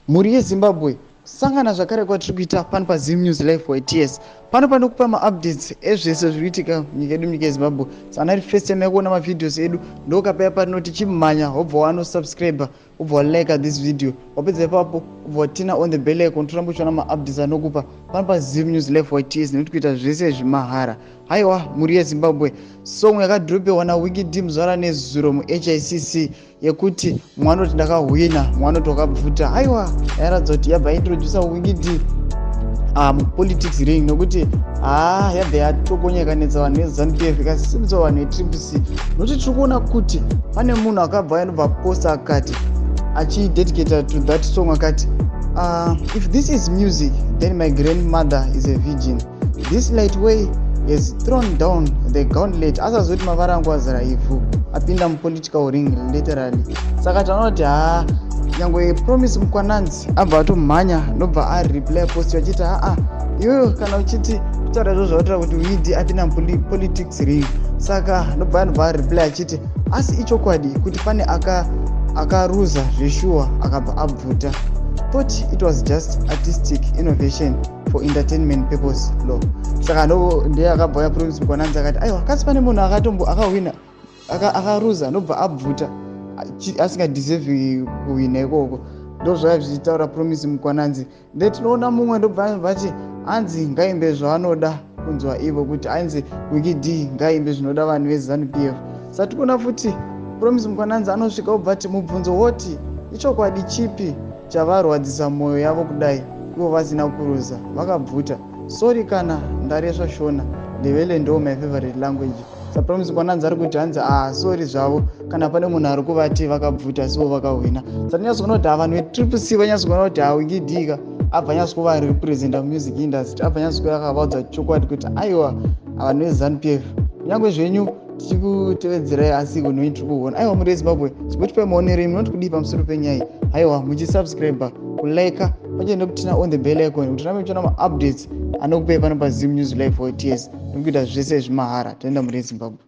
Muri yeZimbabwe sangana zvakare kwatiri kuita pano paZim News Live YTS. Pano panokupa maupdates ezvese zviri kuitika munyika yedu munyika yeZimbabwe. Sana first time yakuona mavideos edu ndokapaya patinoti chimhanya wobva wanosubscribe wobva walike this video wapedza ipapo wobva watina on the bell icon toramba uchiona maupdates anokupa pano paZim News Live YTS nekuti kuita zvese zvimahara. Haiwa muri yeZimbabwe song yakadropewa naWinky muzvara nezuro muHICC yekuti mwanoti ndakahwina mwanoti wakabvuta. Haiwa yaratidza kuti yabva introducer Winky politics ring nokuti yabva yatokonyekanidza vanhu veZANU-PF ikasimbisa vanhu veTCC nokuti tiri kuona kuti pane munhu akabva anobva posta akati achidedicata to that song akati if this is music then my grandmother is a virgin, this light way has thrown down the gauntlet. Asazoti mavara angu azara ivhu apinda mupolitical ring literally. Saka tanaona kuti nyangwe promise Mkwananzi abva atomhanya nobva areply post achiti iwewe kana uchiti kutaura izvo zvautaura kuti weidi apinda mupolitics ring. Saka nobva areply achiti asi ichokwadi kuti pane akaruza zveshuwa akabva abvuta. Thought it was just artistic innovation for entertainment purpose law. Saka ndiye akabva yapromise Mkwananzi akati aiwa kasi pane munhu akawina akaruza nobva abvuta asingadeserve kuwina ikoko. Ndozvaya zvichitaura promise Mkwananzi. Tinoona mumwe ndobva vachi anzi ngaimbe zvaanoda kunzwa ivo kuti anzi Winky ngaimbe zvinoda vanhu veZANU-PF. Saka tikuona futi promise Mkwananzi anosvika obva ati mubvunzo woti ichokwadi chipi chavarwadzisa mwoyo yavo kudai ivo vasina kuruza vakabvuta. Sorry kana ndaresva shona ndevele ndo my favorite language. Promise Mkwananzi ari kuti hanzi sorry zvavo kana pane munhu ari kuvati vakabvuta sivo vakahwina. Saka nyazogona kuti vanhu veTCC vanyazogona kuti Winky abva nyazikuva representa music industry abva nyazikuva akavaudza chokwadi kuti aiwa vanhu veZANU-PF nyangwe zvenyu tichikutevedzerai asi kunoi tiri kuona. Aiwa muri yeZimbabwe zvikuti maonerei munoti kudii pamusoro penyaya. Aiwa muchisubscribe kulike pachene nekutina on the bell icon kuti rame muchiona maupdates anokupai pano paZim News Live YTS nekuita zvese zvimahara. Toenda muri yeZimbabwe.